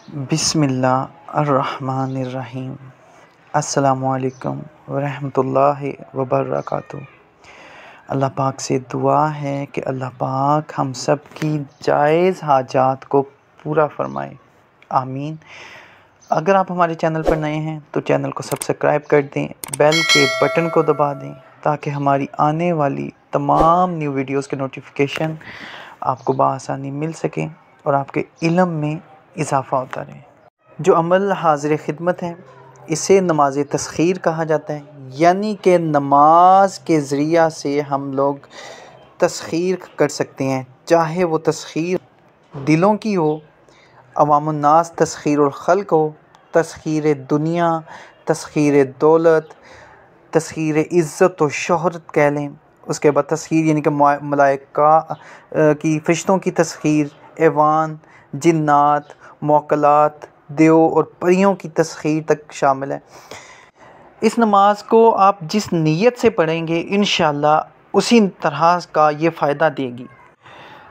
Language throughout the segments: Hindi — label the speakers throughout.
Speaker 1: बिस्मिल्लाहिर्रहमानिर्रहीम। अस्सलामुअलैकुम वरहमतुल्लाहि वबरकातुहू। अल्लाह पाक से दुआ है कि अल्लाह पाक हम सब की जायज़ हाजात को पूरा फरमाए, आमीन। अगर आप हमारे चैनल पर नए हैं तो चैनल को सब्सक्राइब कर दें, बेल के बटन को दबा दें ताकि हमारी आने वाली तमाम न्यू वीडियोस के नोटिफिकेशन आपको बआसानी मिल सकें और आपके इल्म में इजाफ़ा होता रहे। जो अमल हाज़िर खिदमत है इसे नमाज तस्खीर कहा जाता है, यानी कि नमाज के ज़रिया से हम लोग तस्खीर कर सकते हैं, चाहे वो तस्खीर दिलों की हो, अवामुन्नास तस्खीरुल खल्क़ हो, तस्खीर दुनिया, तस्खीर दौलत, तस्खीर इज़्ज़त व शोहरत कह लें। उसके बाद तस्खीर यानी कि मलाइका की फ़रिश्तों की तस्खीर, ऐवान, जिन्नात, मौकलात, देव और परियों की तस्खीर तक शामिल है। इस नमाज को आप जिस नीयत से पढ़ेंगे इंशाअल्लाह उसी तरह का ये फ़ायदा देगी।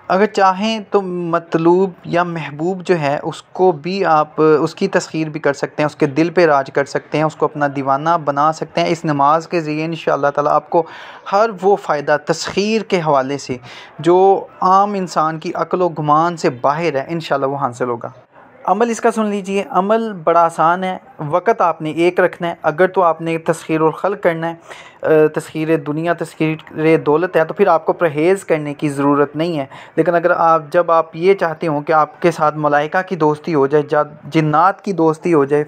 Speaker 1: अगर चाहें तो मतलूब या महबूब जो है उसको भी आप उसकी तस्खीर भी कर सकते हैं, उसके दिल पे राज कर सकते हैं, उसको अपना दीवाना बना सकते हैं। इस नमाज के ज़रिए इंशाअल्लाह ताला आपको हर वो फ़ायदा तस्खीर के हवाले से जो आम इंसान की अक्ल व गुमान से बाहर है इंशाअल्लाह वो हासिल होगा। अमल इसका सुन लीजिए। अमल बड़ा आसान है, वक़्त आपने एक रखना है। अगर तो आपने तस्खीरुल खल्क़ करना है, तस्खीर दुनिया, तस्खीर दौलत है, तो फिर आपको परहेज़ करने की ज़रूरत नहीं है। लेकिन अगर जब आप ये चाहते हो कि आपके साथ मलाइका की दोस्ती हो जाए, जिन्नात की दोस्ती हो जाए,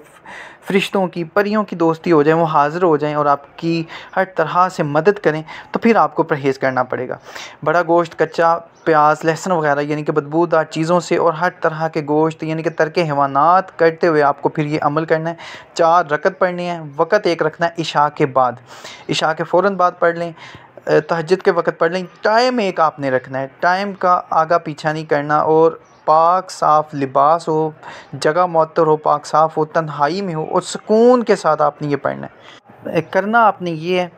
Speaker 1: फ़रिश्तों की, परियों की दोस्ती हो जाए, वो हाज़िर हो जाएं और आपकी हर तरह से मदद करें, तो फिर आपको परहेज़ करना पड़ेगा। बड़ा गोश्त, कच्चा प्याज, लहसुन वगैरह यानी कि बदबूदार चीज़ों से और हर तरह के गोश्त यानी कि तर्क हैवानात करते हुए आपको फिर ये अमल करना है। 4 रकत पढ़नी है, वक़्त एक रखना है इशा के बाद, इशा के फ़ौरन बाद पढ़ लें, तहज्जुद के वक़्त पढ़ लें। टाइम एक आपने रखना है, टाइम का आगा पीछा नहीं करना, और पाक साफ़ लिबास हो, जगह मुअत्तर हो, पाक साफ़ हो, तन्हाई में हो और सुकून के साथ आपने ये पढ़ना है। करना आपने ये है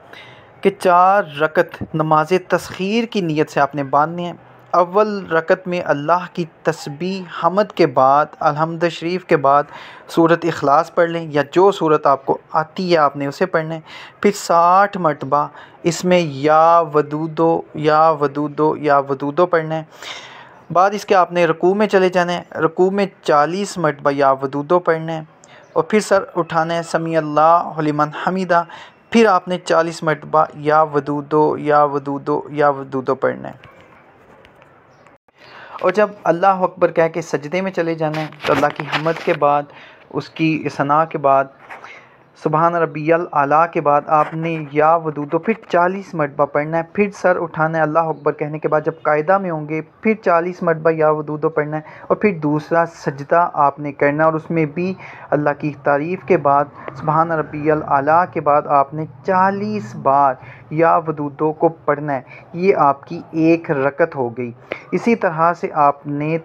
Speaker 1: कि 4 रकत नमाज तस्खीर की नीयत से आपने बांधनी है। अव्वल रकत में अल्लाह की तस्बीह हमद के बाद, अलहम्द शरीफ के बाद सूरत इखलास पढ़ लें, या जो सूरत आपको आती है आपने उसे पढ़ना है। फिर 60 मरतबा इसमें या वदूदो या वदूदो या वदूदो पढ़ना है। बाद इसके आपने रुकू में चले जाना है, रुकू में 40 मरतबा या वदूदो पढ़ना है और फिर सर उठाना है, समी अल्लाहु लिमन हमीदा। फिर आपने 40 मरतबा या वदूदो या वदूदो या वदूदो पढ़ना है। और जब अल्लाह अकबर कह के सजदे में चले जाना है तो अल्लाह की हम्द के बाद, उसकी सना के बाद, सुबहान रब्बियल आला के बाद आपने या वदूदो फिर 40 मरतबा पढ़ना है। फिर सर उठाना है अल्लाह अकबर कहने के बाद, जब कायदा में होंगे फिर 40 मरतबा या वदूदो पढ़ना है और फिर दूसरा सजदा आपने करना है, और उसमें भी अल्लाह की तारीफ़ के बाद, सुबहान रब्बियल आला के बाद आपने 40 बार या वदूदो को पढ़ना है। ये आपकी एक रकत हो गई। इसी तरह से आपने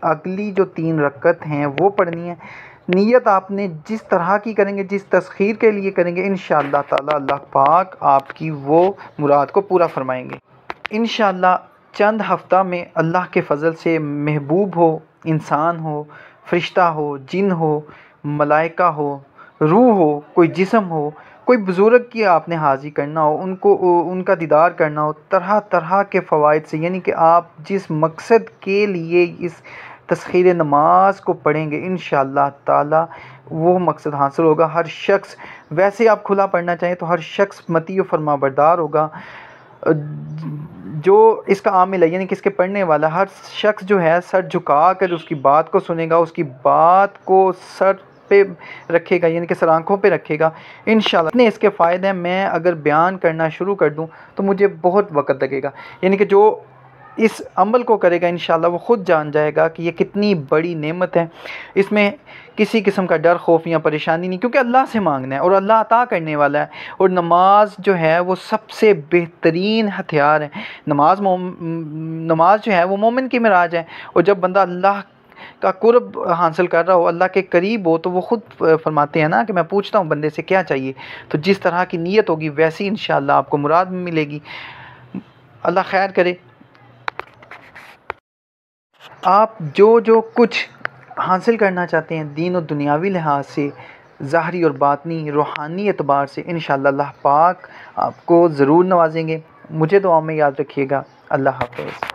Speaker 1: अगली जो 3 रकत हैं वो पढ़नी है। नीयत आपने जिस तरह की करेंगे, जिस तस्खीर के लिए करेंगे, इंशाअल्लाह ताला अल्लाह पाक आपकी वो मुराद को पूरा फरमाएंगे। इंशाअल्लाह चंद हफ्ता में अल्लाह के फ़ज़ल से महबूब हो, इंसान हो, फ़रिश्ता हो, जिन हो, मलाइका हो, रूह हो, कोई जिस्म हो, कोई बुज़ुर्ग की आपने हाज़िरी करना हो, उनका दीदार करना हो, तरह तरह के फ़वाइद से, यानी कि आप जिस मकसद के लिए इस तस्खीर नमाज को पढ़ेंगे इंशाअल्लाह ताला वो मकसद हासिल होगा। हर शख्स, वैसे आप खुला पढ़ना चाहें तो हर शख्स मती व फरमाबरदार होगा। जो इसका आमिल है यानी कि इसके पढ़ने वाला हर शख्स जो है सर झुका कर उसकी बात को सुनेगा, उसकी बात को सर पे रखेगा यानी कि सर आँखों पे रखेगा इंशाअल्लाह। इतने इसके फ़ायदे हैं, मैं अगर बयान करना शुरू कर दूं तो मुझे बहुत वक्त लगेगा। यानी कि जो इस अमल को करेगा इंशाअल्लाह वो ख़ुद जान जाएगा कि ये कितनी बड़ी नेमत है। इसमें किसी किस्म का डर, खौफ या परेशानी नहीं, क्योंकि अल्लाह से मांगना है और अल्लाह अता करने वाला है। और नमाज जो है वो सबसे बेहतरीन हथियार है। नमाज जो है वो मोमिन की मिराज है। और जब बंदा अल्लाह का कुर्ब हासिल कर रहा हो, अल्लाह के करीब हो, तो वो ख़ुद फरमाते हैं ना कि मैं पूछता हूँ बंदे से क्या चाहिए, तो जिस तरह की नीयत होगी वैसी इंशाअल्लाह आपको मुराद मिलेगी। अल्लाह खैर करे। आप जो कुछ हासिल करना चाहते हैं दीन और दुनियावी लिहाज से, ज़ाहरी और बातनी रूहानी एतबार से, इंशाअल्लाह अल्लाह पाक आपको ज़रूर नवाजेंगे। मुझे दुआ में याद रखिएगा। अल्लाह हाफ़िज़।